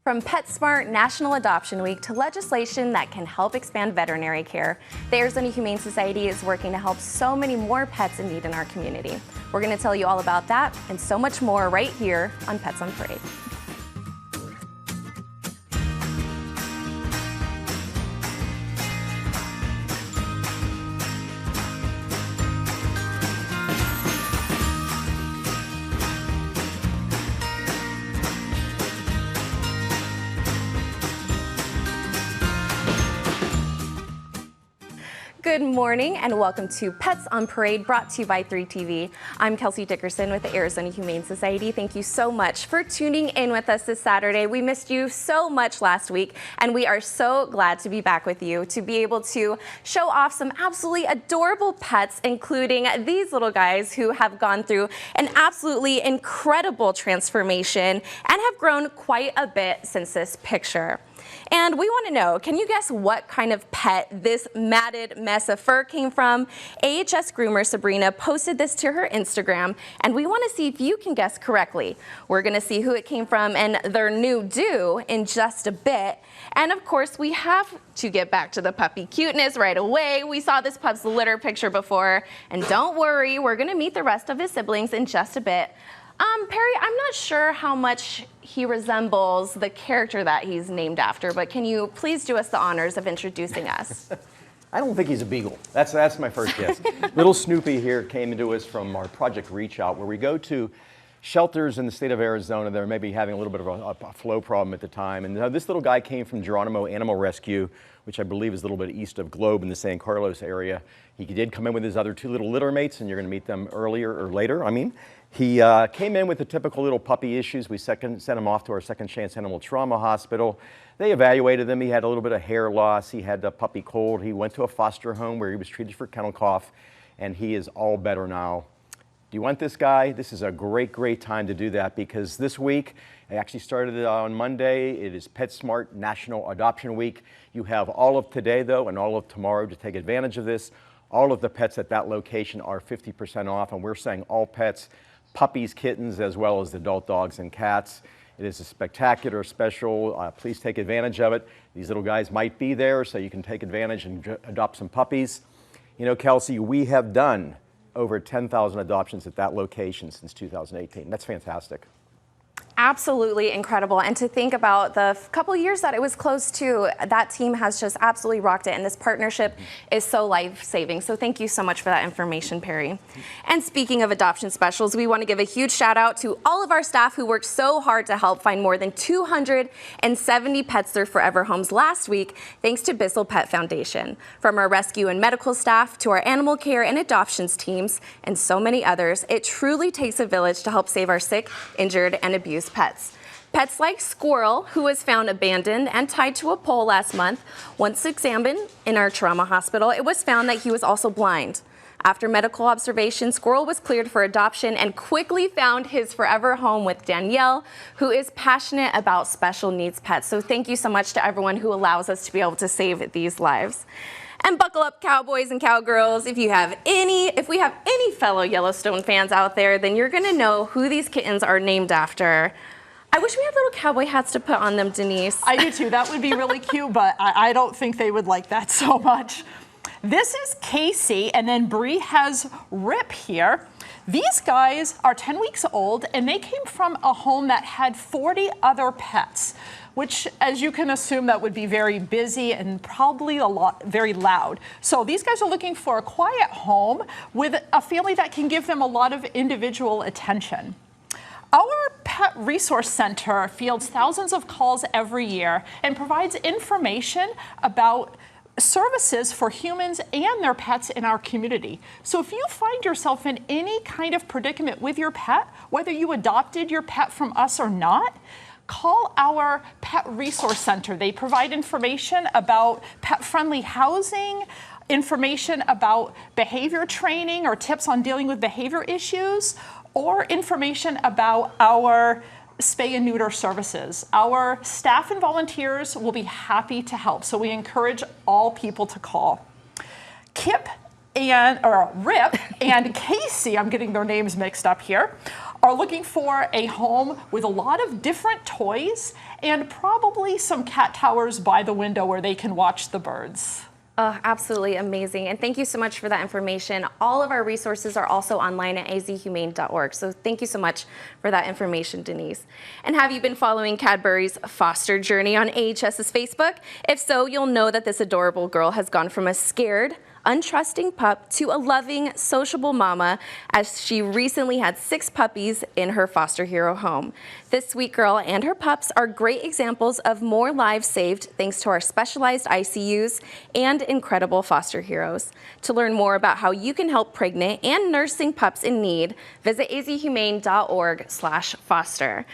From PetSmart National Adoption Week to legislation that can help expand veterinary care, the Arizona Humane Society is working to help so many more pets in need in our community. We're going to tell you all about that and so much more right here on Pets on Parade. Good morning and welcome to Pets on Parade, brought to you by 3TV. I'm Kelsey Dickerson with the Arizona Humane Society. Thank you so much for tuning in with us this Saturday. We missed you so much last week, and we are so glad to be back with you to be able to show off some absolutely adorable pets, including these little guys who have gone through an absolutely incredible transformation and have grown quite a bit since this picture. And we want to know, can you guess what kind of pet this matted mess of fur came from? AHS groomer Sabrina posted this to her Instagram, and we want to see if you can guess correctly. We're going to see who it came from and their new do in just a bit. And of course, we have to get back to the puppy cuteness right away. We saw this pup's litter picture before, and don't worry, we're going to meet the rest of his siblings in just a bit. Perry, I'm not sure how much he resembles the character that he's named after, but can you please do us the honors of introducing us? I don't think he's a beagle. That's my first guess. Little Snoopy here came into us from our Project Reach Out, where we go to shelters in the state of Arizona that are maybe having a little bit of a flow problem at the time. And this little guy came from Geronimo Animal Rescue, which I believe is a little bit east of Globe in the San Carlos area. He did come in with his other two little litter mates, and you're going to meet them later. He came in with the typical little puppy issues. We sent him off to our Second Chance Animal Trauma Hospital. They evaluated him. He had a little bit of hair loss. He had a puppy cold. He went to a foster home where he was treated for kennel cough, and he is all better now. Do you want this guy? This is a great time to do that, because this week, I actually started on Monday. It is PetSmart National Adoption Week. You have all of today, though, and all of tomorrow to take advantage of this. All of the pets at that location are 50% off, and we're saying all pets, puppies, kittens, as well as adult dogs and cats. It is a spectacular special. Please take advantage of it. These little guys might be there, so you can take advantage and adopt some puppies. You know, Kelsey, we have done over 10,000 adoptions at that location since 2018. That's fantastic. Absolutely incredible. And to think about the couple years that it was closed to, that team has just absolutely rocked it. And this partnership is so life-saving. So thank you so much for that information, Perry. And speaking of adoption specials, we want to give a huge shout out to all of our staff who worked so hard to help find more than 270 pets their forever homes last week, thanks to Bissell Pet Foundation. From our rescue and medical staff to our animal care and adoptions teams and so many others, it truly takes a village to help save our sick, injured, and abused pets. Pets like Squirrel, who was found abandoned and tied to a pole last month. Once examined in our trauma hospital, it was found that he was also blind. After medical observation, Squirrel was cleared for adoption and quickly found his forever home with Danielle, who is passionate about special needs pets. So thank you so much to everyone who allows us to be able to save these lives. And buckle up, cowboys and cowgirls. If we have any fellow Yellowstone fans out there, then you're gonna know who these kittens are named after. I wish we had little cowboy hats to put on them, Denise. I do too. That would be really cute, but I don't think they would like that so much. This is Casey, and then Bree has Rip here. These guys are 10 weeks old, and they came from a home that had 40 other pets, which, as you can assume, that would be very busy and probably very loud. So these guys are looking for a quiet home with a family that can give them a lot of individual attention. Our Pet Resource Center fields thousands of calls every year and provides information about services for humans and their pets in our community. So if you find yourself in any kind of predicament with your pet, whether you adopted your pet from us or not, call our Pet Resource Center. They provide information about pet-friendly housing, information about behavior training or tips on dealing with behavior issues, or information about our spay and neuter services. Our staff and volunteers will be happy to help, so we encourage all people to call. Kip Rip and Casey, I'm getting their names mixed up here, are looking for a home with a lot of different toys and probably some cat towers by the window where they can watch the birds. Absolutely amazing. And thank you so much for that information. All of our resources are also online at azhumane.org. So thank you so much for that information, Denise. And have you been following Cadbury's foster journey on AHS's Facebook? If so, you'll know that this adorable girl has gone from a scared, untrusting pup to a loving, sociable mama, as she recently had 6 puppies in her foster hero home. This sweet girl and her pups are great examples of more lives saved thanks to our specialized ICUs and incredible foster heroes. To learn more about how you can help pregnant and nursing pups in need, visit azhumane.org/foster.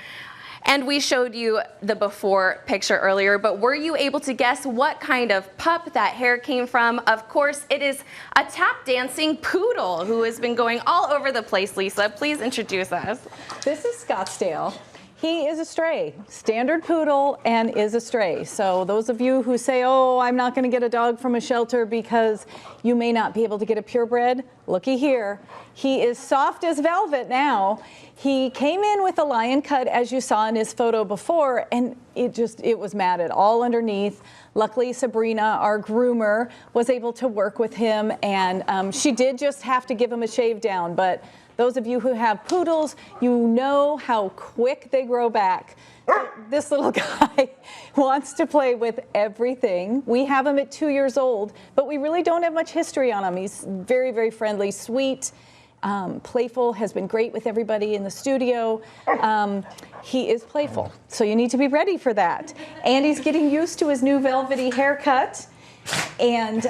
And we showed you the before picture earlier, but were you able to guess what kind of pup that hair came from? Of course, it is a tap dancing poodle who has been going all over the place. Lisa, please introduce us. This is Scottsdale. He is a stray, standard poodle, and is a stray. So those of you who say, oh, I'm not going to get a dog from a shelter because you may not be able to get a purebred, looky here. He is soft as velvet now. He came in with a lion cut, as you saw in his photo before, and it was matted all underneath. Luckily, Sabrina, our groomer, was able to work with him, and she did just have to give him a shave down, but those of you who have poodles, you know how quick they grow back. This little guy wants to play with everything. We have him at 2 years old, but we really don't have much history on him. He's very, very friendly, sweet, playful, has been great with everybody in the studio. He is playful, so you need to be ready for that. And he's getting used to his new velvety haircut. And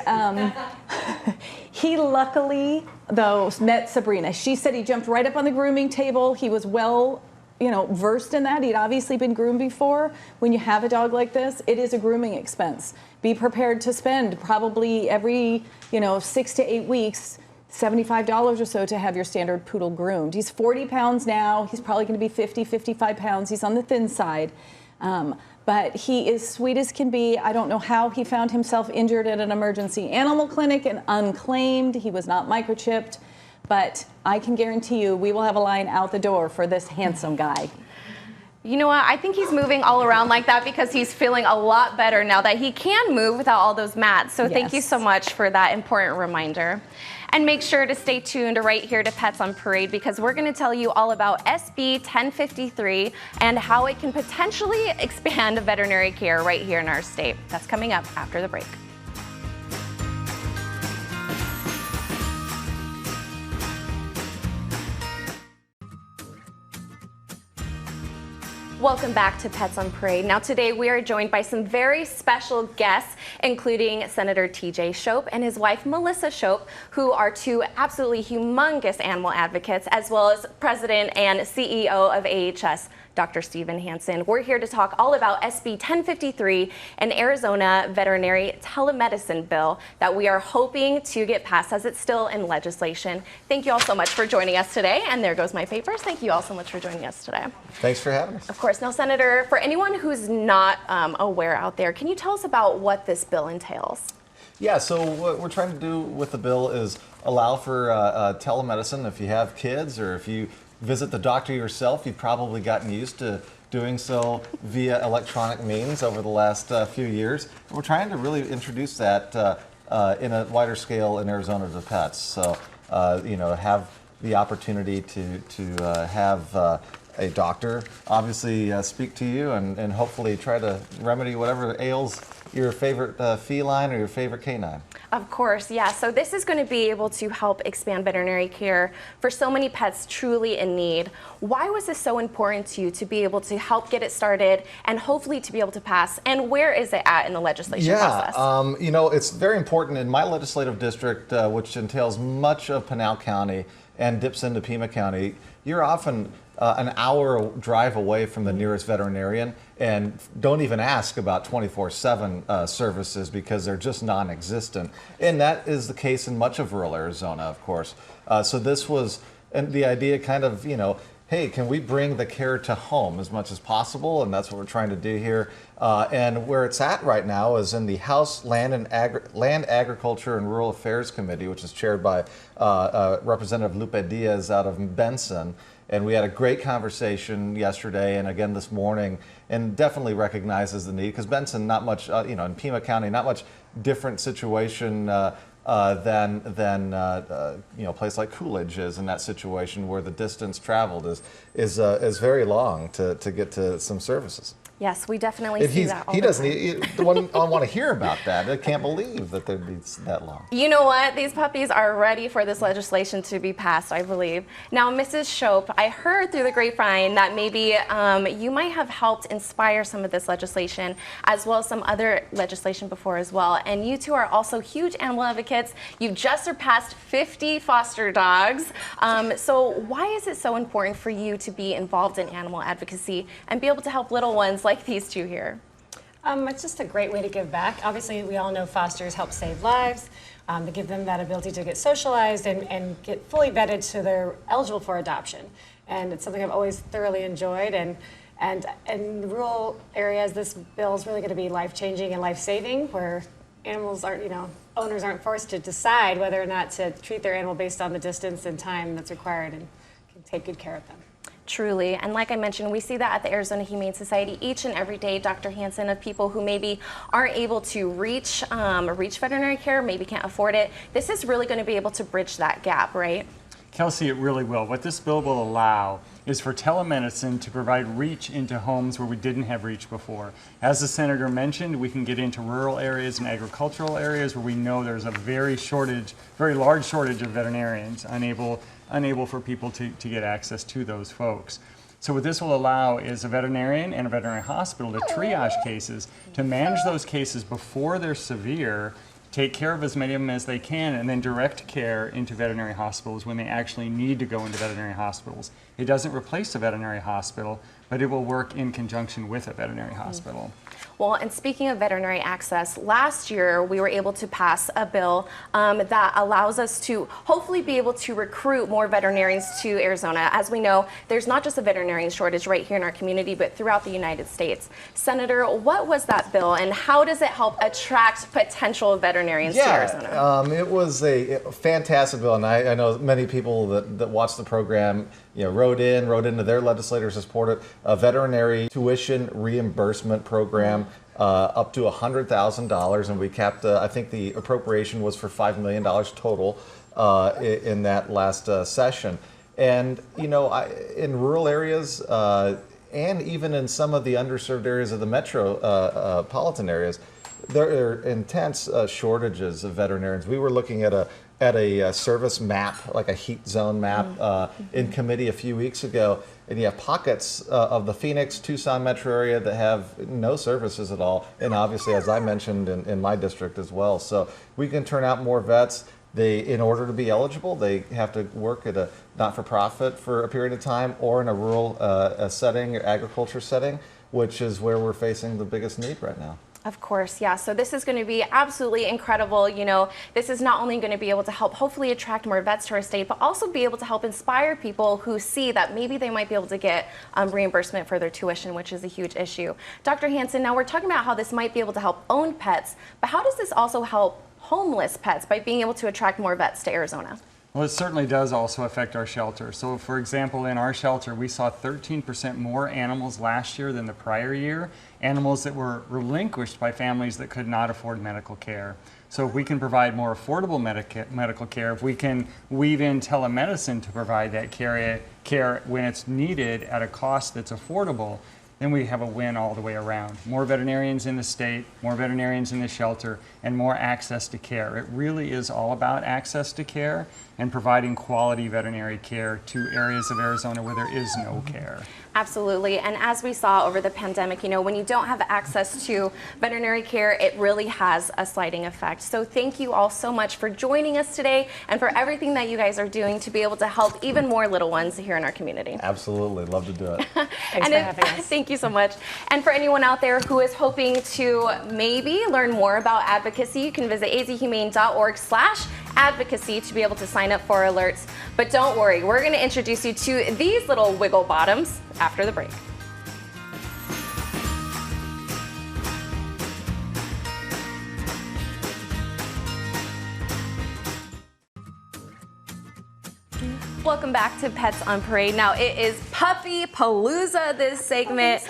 he luckily, though, met Sabrina. She said he jumped right up on the grooming table. He was well, versed in that. He'd obviously been groomed before. When you have a dog like this, it is a grooming expense. Be prepared to spend probably every, 6 to 8 weeks, $75 or so to have your standard poodle groomed. He's 40 pounds now. He's probably going to be 50, 55 pounds. He's on the thin side. But he is sweet as can be. I don't know how he found himself injured at an emergency animal clinic and unclaimed. He was not microchipped. But I can guarantee you we will have a line out the door for this handsome guy. You know what? I think he's moving all around like that because he's feeling a lot better now that he can move without all those mats. So thank you so much for that important reminder. And make sure to stay tuned right here to Pets on Parade because we're going to tell you all about SB 1053 and how it can potentially expand veterinary care right here in our state. That's coming up after the break. Welcome back to Pets on Parade. Now today we are joined by some very special guests, including Senator TJ Shope and his wife Melissa Shope, who are 2 absolutely humongous animal advocates, as well as President and CEO of AHS, Dr. Stephen Hansen. We're here to talk all about SB 1053, an Arizona veterinary telemedicine bill that we are hoping to get passed as it's still in legislation. Thank you all so much for joining us today. And there goes my papers. Thank you all so much for joining us today. Thanks for having us. Of course. Now, Senator, for anyone who's not aware out there, can you tell us about what this bill entails? Yeah, so what we're trying to do with the bill is allow for telemedicine. If you have kids or if you visit the doctor yourself, you've probably gotten used to doing so via electronic means over the last few years. And we're trying to really introduce that in a wider scale in Arizona to pets. So, have the opportunity to have a doctor obviously speak to you and hopefully try to remedy whatever ails your favorite feline or your favorite canine. Of course, yeah. So this is going to be able to help expand veterinary care for so many pets truly in need. Why was this so important to you to be able to help get it started and hopefully to be able to pass? And where is it at in the legislation process? It's very important in my legislative district, which entails much of Pinal County and dips into Pima County. You're often an hour drive away from the nearest veterinarian and don't even ask about 24/7 services because they're just non-existent. And that is the case in much of rural Arizona, of course. So this was, and the idea kind of, hey, can we bring the care to home as much as possible? And that's what we're trying to do here. And where it's at right now is in the House Land, Agriculture, and Rural Affairs Committee, which is chaired by Representative Lupe Diaz out of Benson. And we had a great conversation yesterday and again this morning, and definitely recognizes the need, because Benson, not much, in Pima County, not much different situation than a place like Coolidge is in that situation, where the distance traveled is very long to get to some services. Yes, we definitely see that all he the doesn't. time. The one I want to hear about that. I can't believe that there'd be that long. You know what? These puppies are ready for this legislation to be passed, I believe. Now, Mrs. Shope, I heard through the grapevine that maybe you might have helped inspire some of this legislation, as well as some other legislation before as well. And you two are also huge animal advocates. You've just surpassed 50 foster dogs. So why is it so important for you to be involved in animal advocacy and be able to help little ones like these two here? It's just a great way to give back. Obviously, we all know fosters help save lives, to give them that ability to get socialized and get fully vetted so they're eligible for adoption. And it's something I've always thoroughly enjoyed. And in rural areas, this bill is really going to be life-changing and life-saving, where animals aren't, owners aren't forced to decide whether or not to treat their animal based on the distance and time that's required, and can take good care of them. Truly, and like I mentioned, we see that at the Arizona Humane Society each and every day, Dr. Hansen, of people who maybe aren't able to reach veterinary care, maybe can't afford it. This is really going to be able to bridge that gap, right? Kelsey, it really will. What this bill will allow is for telemedicine to provide reach into homes where we didn't have reach before. As the senator mentioned, we can get into rural areas and agricultural areas where we know there's a very large shortage of veterinarians, unable for people to get access to those folks. So what this will allow is a veterinarian and a veterinary hospital to triage cases, to manage those cases before they're severe, take care of as many of them as they can, and then direct care into veterinary hospitals when they actually need to go into veterinary hospitals. It doesn't replace a veterinary hospital, but it will work in conjunction with a veterinary hospital. Well, and speaking of veterinary access, last year we were able to pass a bill that allows us to hopefully be able to recruit more veterinarians to Arizona. As we know, there's not just a veterinarian shortage right here in our community, but throughout the United States. Senator, what was that bill, and how does it help attract potential veterinarians to Arizona? It was a fantastic bill, and I know many people that watch the program wrote into their legislators to support it. A veterinary tuition reimbursement program up to $100,000, and we capped, I think the appropriation was for $5 million total in that last session. And, in rural areas and even in some of the underserved areas of the metropolitan areas, there are intense shortages of veterinarians. We were looking at a service map, like a heat zone map, in committee a few weeks ago, and you have pockets of the Phoenix, Tucson metro area that have no services at all, and obviously, as I mentioned, in my district as well. So we can turn out more vets. In order to be eligible, they have to work at a not-for-profit for a period of time, or in a rural setting or agriculture setting, which is where we're facing the biggest need right now. Of course, yeah. So this is going to be absolutely incredible. This is not only going to be able to help hopefully attract more vets to our state, but also be able to help inspire people who see that maybe they might be able to get reimbursement for their tuition, which is a huge issue. Dr. Hansen, now we're talking about how this might be able to help own pets, but how does this also help homeless pets by being able to attract more vets to Arizona? Well, it certainly does also affect our shelter. So, for example, in our shelter, we saw 13% more animals last year than the prior year, animals that were relinquished by families that could not afford medical care. So if we can provide more affordable medical care, if we can weave in telemedicine to provide that care when it's needed at a cost that's affordable, then we have a win all the way around. More veterinarians in the state, more veterinarians in the shelter, and more access to care. It really is all about access to care and providing quality veterinary care to areas of Arizona where there is no care. Absolutely, and as we saw over the pandemic, when you don't have access to veterinary care, it really has a sliding effect. So thank you all so much for joining us today and for everything that you guys are doing to be able to help even more little ones here in our community. Absolutely, love to do it. Thanks for having us. Thank you so much. And for anyone out there who is hoping to maybe learn more about advocacy, you can visit azhumane.org/advocacy Advocacy to be able to sign up for alerts. But don't worry, we're going to introduce you to these little wiggle bottoms after the break. Welcome back to Pets on Parade. Now it is Puffy Palooza, this segment.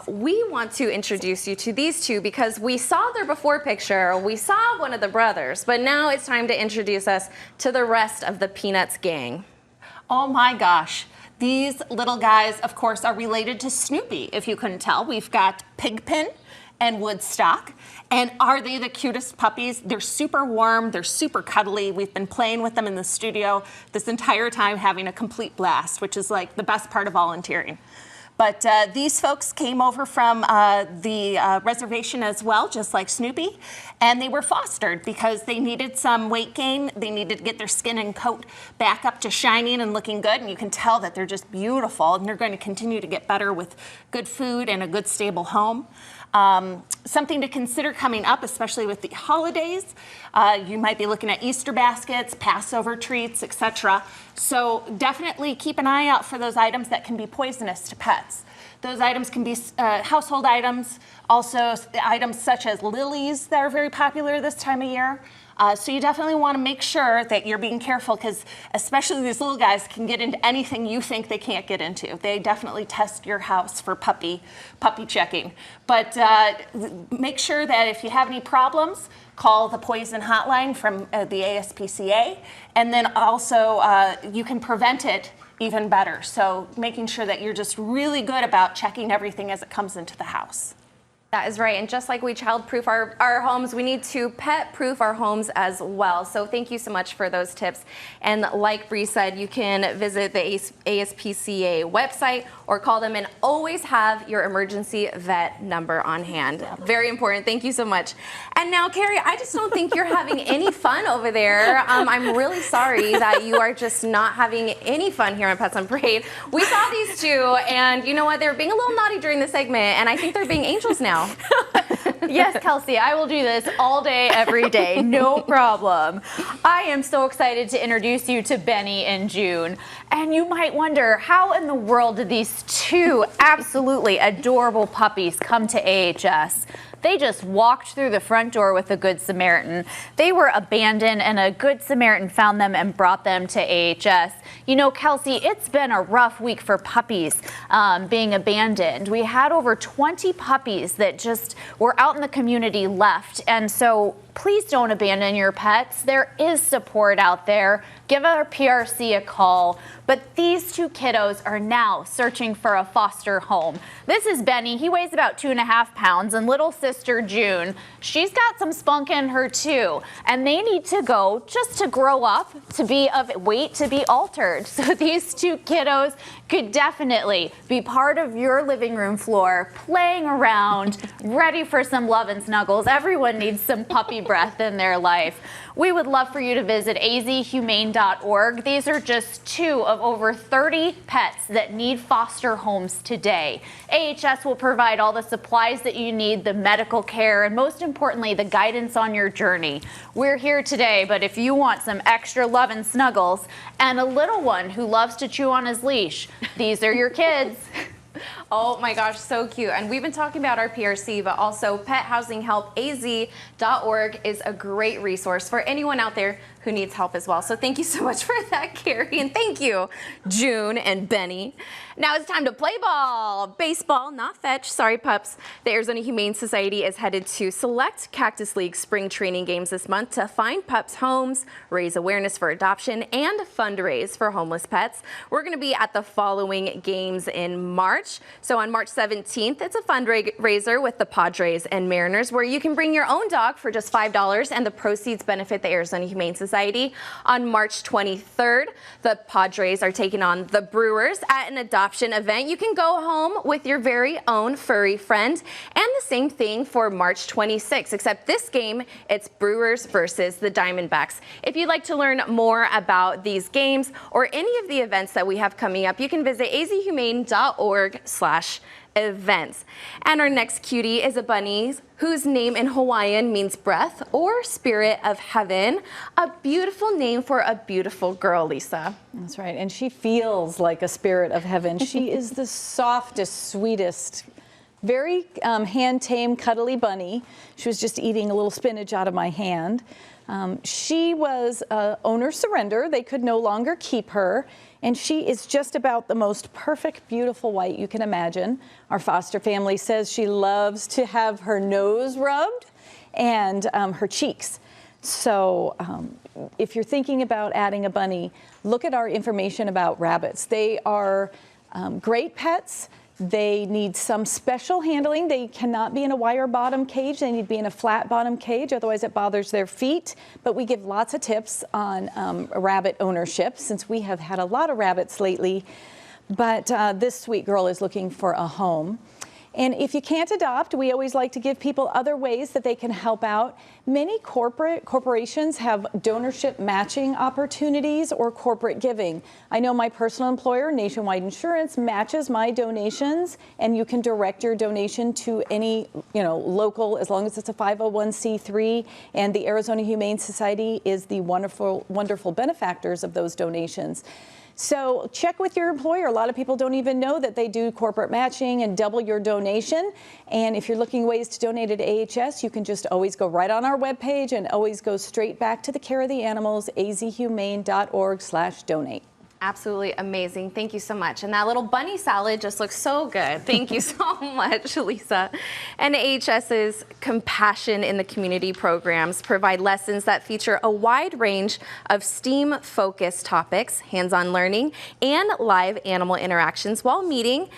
We want to introduce you to these two because we saw their before picture, we saw one of the brothers, but now it's time to introduce us to the rest of the Peanuts gang. Oh my gosh. These little guys, of course, are related to Snoopy, if you couldn't tell. We've got Pigpen and Woodstock. And are they the cutest puppies? They're super warm, they're super cuddly. We've been playing with them in the studio this entire time, having a complete blast, which is like the best part of volunteering. But these folks came over from the reservation as well, just like Snoopy, and they were fostered because they needed some weight gain. They needed to get their skin and coat back up to shining and looking good, and you can tell that they're just beautiful, and they're going to continue to get better with good food and a good stable home. Something to consider coming up, especially with the holidays. You might be looking at Easter baskets, Passover treats, etc. So definitely keep an eye out for those items that can be poisonous to pets. Those items can be household items, also items such as lilies that are very popular this time of year. So you definitely want to make sure that you're being careful because especially these little guys can get into anything you think they can't get into. They definitely test your house for puppy checking. But make sure that if you have any problems, call the poison hotline from the ASPCA, and then also you can prevent it even better. So making sure that you're just really good about checking everything as it comes into the house. That is right, and just like we child-proof our homes, we need to pet-proof our homes as well. So thank you so much for those tips. And like Bree said, you can visit the ASPCA website or call them and always have your emergency vet number on hand. Very important, thank you so much. And now, Carrie, I just don't think you're having any fun over there. I'm really sorry that you are just not having any fun here on Pets on Parade. We saw these two, and you know what? They were being a little naughty during the segment, and I think they're being angels now. Yes, Kelsey, I will do this all day, every day, no problem. I am so excited to introduce you to Benny and June. And you might wonder, how in the world did these two absolutely adorable puppies come to AHS? They just walked through the front door with a Good Samaritan. They were abandoned, and a Good Samaritan found them and brought them to AHS. You know, Kelsey, it's been a rough week for puppies being abandoned. We had over 20 puppies that just were out in the community left, and so please don't abandon your pets. There is support out there. Give our PRC a call. But these two kiddos are now searching for a foster home. This is Benny. He weighs about 2.5 pounds, and little sister June, she's got some spunk in her too. And they need to go just to grow up, to be of weight, to be altered. So these two kiddos could definitely be part of your living room floor, playing around, ready for some love and snuggles. Everyone needs some puppy breath in their life. We would love for you to visit azhumane.org. These are just two of over 30 pets that need foster homes today. AHS will provide all the supplies that you need, the medical care, and most importantly, the guidance on your journey. We're here today, but if you want some extra love and snuggles and a little one who loves to chew on his leash, these are your kids. Oh my gosh, so cute. And we've been talking about our PRC, but also pethousinghelpaz.org is a great resource for anyone out there who needs help as well. So thank you so much for that, Carrie, and thank you, June and Benny. Now it's time to play ball. Baseball, not fetch, sorry pups. The Arizona Humane Society is headed to select Cactus League spring training games this month to find pups homes, raise awareness for adoption, and fundraise for homeless pets. We're gonna be at the following games in March. So on March 17th, it's a fundraiser with the Padres and Mariners where you can bring your own dog for just $5 and the proceeds benefit the Arizona Humane Society. On March 23rd, the Padres are taking on the Brewers at an adoption event. You can go home with your very own furry friend, and the same thing for March 26th, except this game, it's Brewers versus the Diamondbacks. If you'd like to learn more about these games or any of the events that we have coming up, you can visit azhumane.org/events. And our next cutie is a bunny whose name in Hawaiian means breath or spirit of heaven. A beautiful name for a beautiful girl, Lisa. That's right, and she feels like a spirit of heaven. She is the softest, sweetest, very hand-tamed, cuddly bunny. She was just eating a little spinach out of my hand. She was owner surrender. They could no longer keep her. And she is just about the most perfect, beautiful white you can imagine. Our foster family says she loves to have her nose rubbed and her cheeks. So if you're thinking about adding a bunny, look at our information about rabbits. They are great pets. They need some special handling. They cannot be in a wire bottom cage. They need to be in a flat bottom cage, otherwise it bothers their feet. But we give lots of tips on rabbit ownership, since we have had a lot of rabbits lately. But this sweet girl is looking for a home. And if you can't adopt, we always like to give people other ways that they can help out. Many corporations have donorship matching opportunities or corporate giving. I know my personal employer, Nationwide Insurance, matches my donations, and you can direct your donation to any, local, as long as it's a 501c3. And the Arizona Humane Society is the wonderful, wonderful benefactors of those donations. So check with your employer. A lot of people don't even know that they do corporate matching and double your donation. And if you're looking ways to donate at AHS, you can just always go right on our webpage and always go straight back to the care of the animals, azhumane.org/donate. Absolutely amazing. Thank you so much. And that little bunny salad just looks so good. Thank you so much, Lisa. And AHS's Compassion in the Community programs provide lessons that feature a wide range of STEAM-focused topics, hands-on learning, and live animal interactions while meeting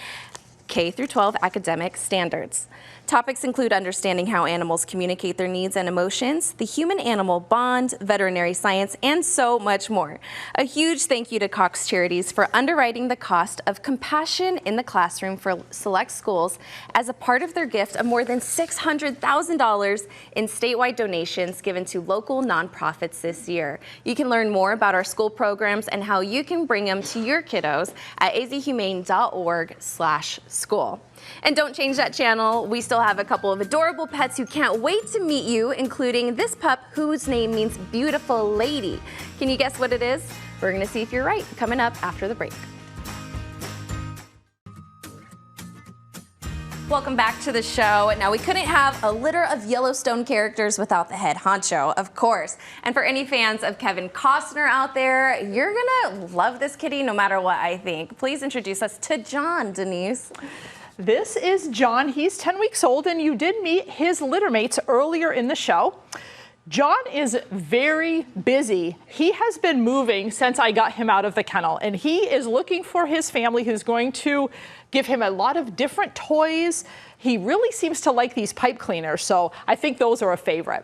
K-12 academic standards. Topics include understanding how animals communicate their needs and emotions, the human-animal bond, veterinary science, and so much more. A huge thank you to Cox Charities for underwriting the cost of Compassion in the Classroom for select schools as a part of their gift of more than $600,000 in statewide donations given to local nonprofits this year. You can learn more about our school programs and how you can bring them to your kiddos at azhumane.org/school. And don't change that channel. We still have a couple of adorable pets who can't wait to meet you, including this pup whose name means beautiful lady. Can you guess what it is? We're going to see if you're right coming up after the break. Welcome back to the show. Now, we couldn't have a litter of Yellowstone characters without the head honcho, of course. And for any fans of Kevin Costner out there, you're gonna love this kitty no matter what, I think. Please introduce us to John, Denise. This is John. He's 10 weeks old, and you did meet his litter mates earlier in the show. John is very busy. He has been moving since I got him out of the kennel, and he is looking for his family who's going to give him a lot of different toys. He really seems to like these pipe cleaners, so I think those are a favorite.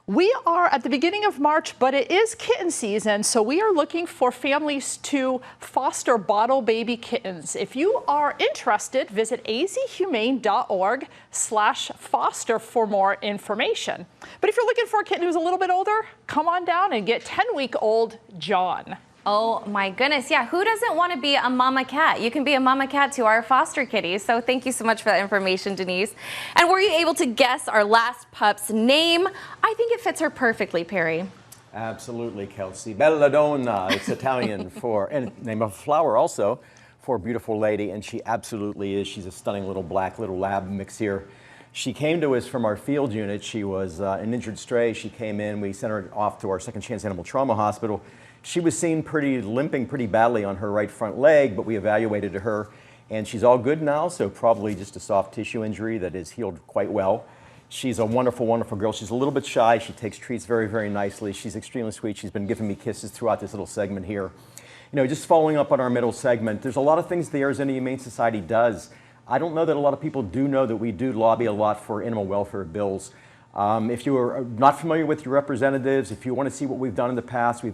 We are at the beginning of March, but it is kitten season, so we are looking for families to foster bottle baby kittens. If you are interested, visit azhumane.org/foster for more information. But if you're looking for a kitten who's a little bit older, come on down and get 10-week-old John. Oh my goodness, yeah, who doesn't want to be a mama cat? You can be a mama cat to our foster kitties, so thank you so much for that information, Denise. And were you able to guess our last pup's name? I think it fits her perfectly, Perry. Absolutely, Kelsey. Belladonna, it's Italian for, and name of a flower also, for a beautiful lady, and she absolutely is. She's a stunning little black little lab mix here. She came to us from our field unit. She was an injured stray. She came in, we sent her off to our Second Chance Animal Trauma Hospital. She was seen limping pretty badly on her right front leg, but we evaluated her, and she's all good now, so probably just a soft tissue injury that is healed quite well. She's a wonderful, wonderful girl. She's a little bit shy. She takes treats very, very nicely. She's extremely sweet. She's been giving me kisses throughout this little segment here. Just following up on our middle segment, there's a lot of things the Arizona Humane Society does. I don't know that a lot of people do know that we do lobby a lot for animal welfare bills. If you are not familiar with your representatives, if you want to see what we've done in the past,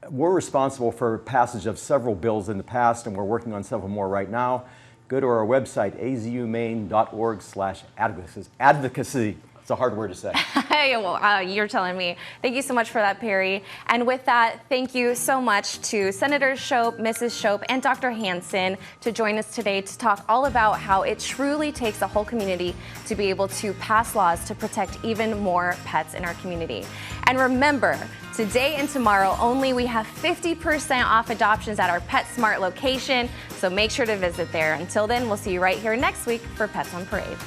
we're responsible for passage of several bills in the past, and we're working on several more right now. go to our website, azhumane.org/advocacy. It's a hard word to say. Hey, well, you're telling me. Thank you so much for that, Perry. And with that, thank you so much to Senator Shope, Mrs. Shope, and Dr. Hansen to join us today to talk all about how it truly takes a whole community to be able to pass laws to protect even more pets in our community. And remember, today and tomorrow only, we have 50% off adoptions at our PetSmart location, so make sure to visit there. Until then, we'll see you right here next week for Pets on Parade.